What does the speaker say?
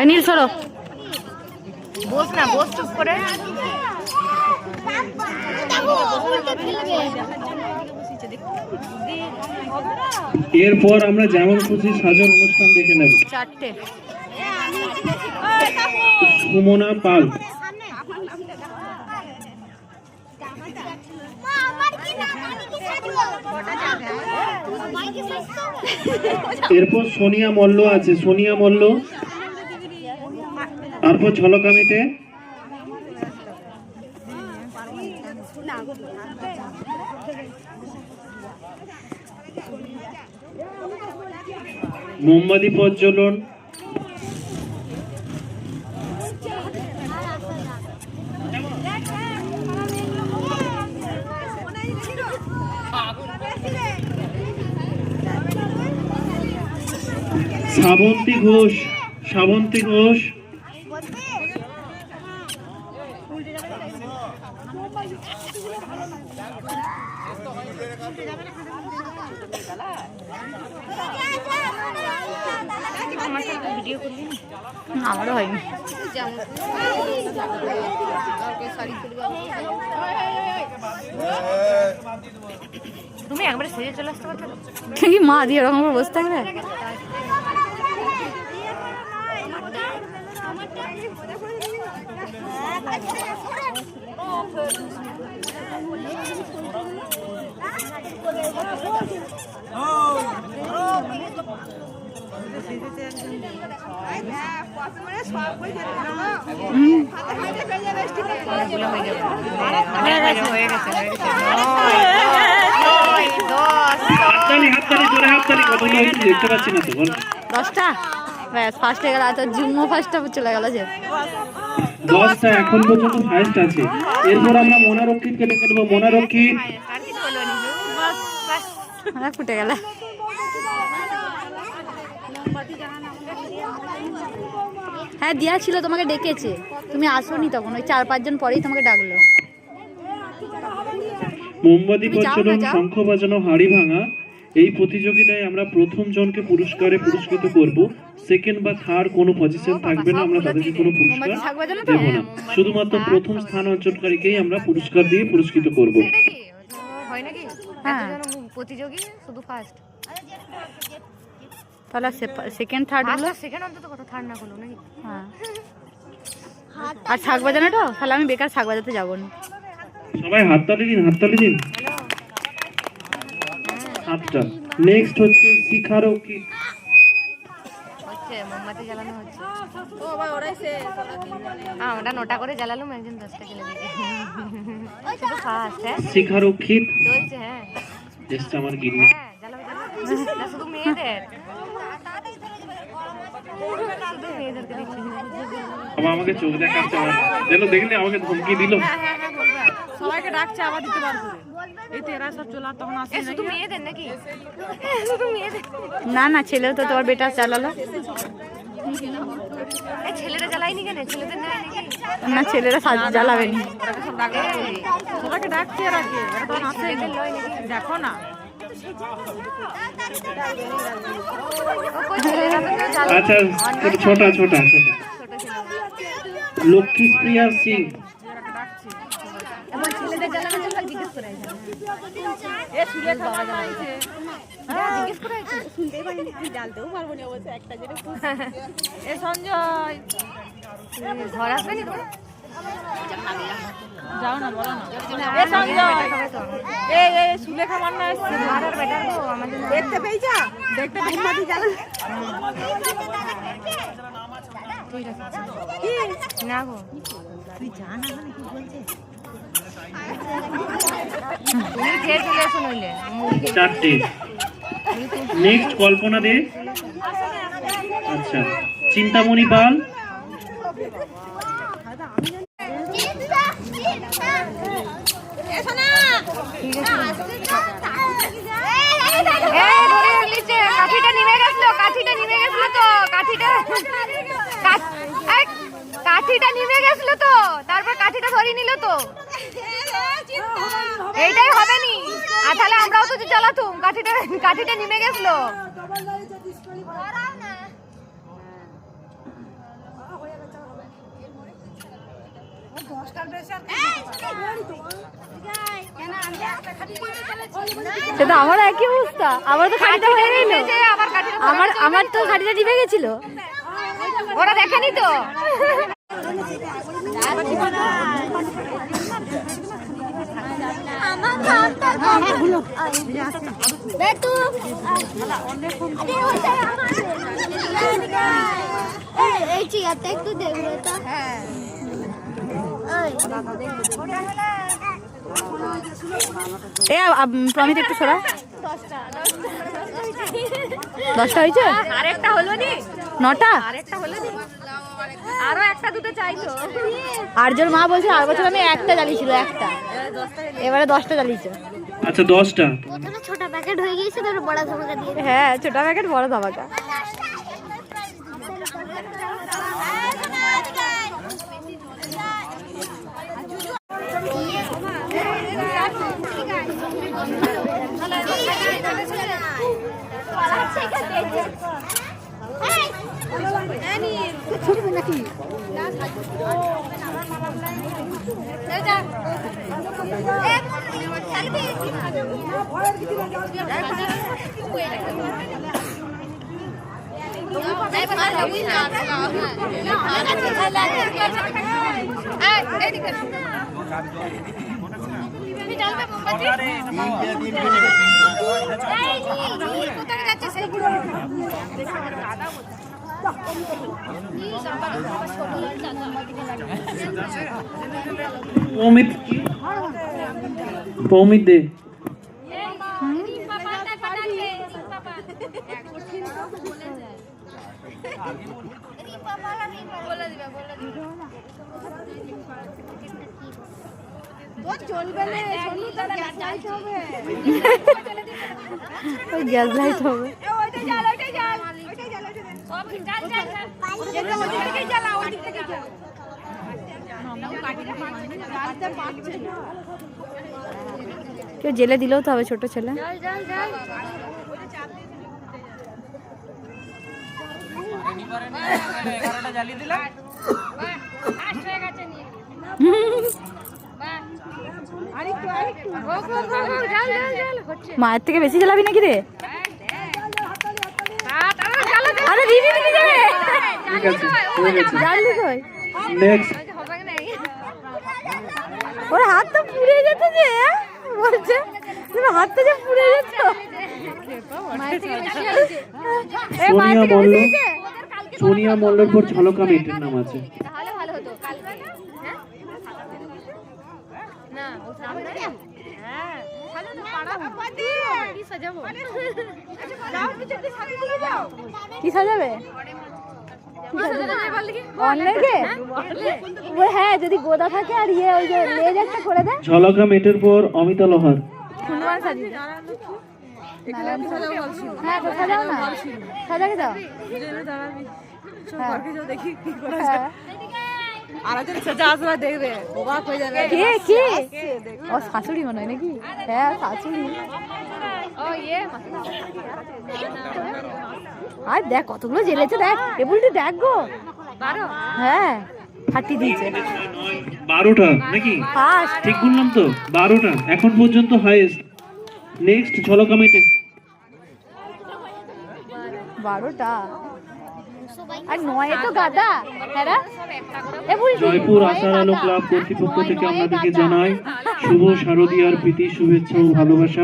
নীল সরো, বস না, বস চুপ করে। এরপর আমরা যেমন খুশি সাজার অনুষ্ঠান দেখে নেব। 4টে। সুমনা পাল। এরপর সোনিয়া মল্ল আছে, সোনিয়া মল্ল। তারপর ঝলকামিতে মোমবাতি প্রজ্বলন। শ্রাবন্তী ঘোষ, শ্রাবন্তী ঘোষ। আমারও হয়নি। তুমি একবারে সেজে চলে আসতে পারছো না? কি মা দিয়ে ওরকম করে বসে থাকবে? দেখতে পাচ্ছি না তো, 10টা ব্যাস ফার্স্ট হয়ে গেল। আচ্ছা জুম্মো ফার্স্টটা চলে গেল যে 10টা এখন পর্যন্ত ফার্স্ট আছে। এরপর আমরা মোনারক্ষীতকে দেখে নেবো। মোনারক্ষীত ফুটে গেল। হ্যাঁ দিয়া ছিল, তোমাকে ডেকেছে, তুমি আসোনি তখন। ওই 4-5 জন পরেই তোমাকে ডাকলো। মোমবাতি প্রজ্বলন, শঙ্খ বাজানো, হাড়ি ভাঙা। এই প্রতিযোগিতায় আমরা প্রথম জনকে পুরস্কারে পুরস্কৃত করব। সেকেন্ড বা থার্ড কোনো পজিশন থাকবে না, আমরা তাদেরকে কোনো পুরস্কার দেব না। শুধুমাত্র প্রথম স্থান অর্জনকারীকেই আমরা পুরস্কার দিয়ে পুরস্কৃত করব। হয় নাকি? হ্যাঁ, প্রতিযোগী শুধু ফার্স্ট, তাহলে সেকেন্ড থার্ড গুলো। সেকেন্ড অন্তত কত থার্ড না হলো নাকি? হ্যাঁ, আর শাক বাজানোটা তাহলে আমি বেকার শাক বাজাতে যাবো না। সবাই হাততালি দিন, হাততালি দিন। 7টা। নেক্সট হচ্ছে শিখারক্ষী। হচ্ছে মোমবাতি জ্বালানো হচ্ছে। আমরা 9টা করে জ্বালালাম, একজন 10টা জ্বালা দিয়েছে। শুধু ফার্স্ট। হ্যাঁ শিখারক্ষী চলছে। হ্যাঁ এসছে আমার গিন্নি। হ্যাঁ জ্বালাবে জ্বালাবে, না শুধু মেয়েদের, শুধু মেয়েদেরকে দেখছি। বাবা আমাকে চোখ দেখাচ্ছে, দেখলে আমাকে ধমকি দিল। সবাইকে ডাকছে আবার দিতে পারবো। এই তো এরা সব চলে তখন আসে। শুধু মেয়েদের নাকি? শুধু মেয়েদের? না না, ছেলেও তো তোমার বেটা চালালো। ছেলেরা জ্বালায়নি কেন? ছেলেদের নেয় নাকি? না, ছেলেরা জ্বালাবে নি। সবাইকে ডাকছে এরা কে? এরা তখন আসে দেখো না। আচ্ছা ছোটা ছোটা ছোটা। লক্ষ্মীপ্রিয়া সিং। ছেলেদের জ্বালানো জিজ্ঞেস করে এ সুরেখা মামা আইছে। জিজ্ঞেস করে শুনতেই পারিনি, আমি জ্বালতেও পারবো না। অবশ্য একটা যেটা এ সঞ্জয় ঘর আসবে নি? যাও না, বলো না। এ সঞ্জয়, এ সুলেখা মান্না এসছে। দেখতে পেয়েছা? দেখতে মোমবাতি জ্বালানো। কি না গো, তুই জানা মানে কি বলছে? তুমি খেয়ে চলে এসো নইলে। 4টে। নেক্সট কল্পনা দে। আচ্ছা চিন্তামণি পাল। কাঠিটা নেমে গেছিল, কাঠিটা নেমে গেছিল তো, কাঠিটা নেমে গেছিল তো, তারপর কাঠিটা ধরিয়ে নিল তো। এইটাই হবে নি। আর তাহলে আমরাও তো চালাতুম, কাঠিটা নেমে গেছিল। সেটা আমার একই অবস্থা, আমার তো খাড়িটা হয়ে গেল, আমার তো খাড়িটা নিভে গেছিল। ওরা দেখেনি তো। এই চেয়ারটা একটু দেখবে তো। এ প্রমিত একটু সরা। 10টা হয়েছে? আরেকটা হলো নি? 9টা? আরেকটা হলো নি? আরো একটা দুটো চাইতো। আরজোর মা বলছে আর বছর আমি একটা জ্বালিয়েছিল, একটা, এবারে 10টা জ্বালিয়েছে। আচ্ছা 10টা। প্রথমে ছোট প্যাকেট হয়ে গিয়েছে, তারপর বড় ধামাকা দিয়ে হ্যাঁ, ছোট প্যাকেট বড় ধামাকা। প্রমিত দে। গ্যাস লাইট হবে। কেউ জেলে দিলেও তো হবে, ছোট ছেলে। মায়ের থেকে বেশি জ্বালাবি নাকি রে? আরে দিদি দিদি যাবে। ঠিক আছে, হয়ে গেছে। জানলি কই? নেক্সট। ওর হাত তো পুড়ে যেত যে, বলছে তোমার হাত তো যে পুড়ে যেত। সোনিয়া মল্ল, সোনিয়া মল্লর পর ঝলকা মেটের নাম আছে। তাহলে ভালো হতো কালকে। হ্যাঁ না ও সামনে। হ্যাঁ ভালো না পাড়া কি সাজাবো? যাও কিছু কি সাজিয়ে দিয়ে যাও। কি সাজাবে? অনেকে ওই, হ্যাঁ যদি গোদা থাকে আর ইয়ে ওই যে লেজ একটা করে দেয়। ঝলকা মেটের পর অমিতা লোহার। হনুমান সাজিয়ে দাও। হ্যাঁ তো সাজাও না, সাজাকে দাও। হ্যাঁ। আরেকজন সেজা আসবে দেখবে, অবাক হয়ে যাবে। কে কে? ও শাশুড়ি মনে হয় নাকি? হ্যাঁ শাশুড়ি। ও ইয়ে আর দেখ কতগুলো জেলেছে, দেখ এগুলো দেখ গো। 12। হ্যাঁ ফাটি দিয়েছে। 12টা নাকি? ফার্স্ট। ঠিক বললাম তো? 12টা এখন পর্যন্ত হাইয়েস্ট। নেক্সট ঝলকা মেটে। 12টা আর 9 তো গাদা। হ্যাঁ এ বলছি জয়পুর আশার আলো ক্লাব কর্তৃপক্ষ থেকে আপনাদেরকে জানাই শুভ শারদীয়ার প্রীতি শুভেচ্ছা ও ভালোবাসা।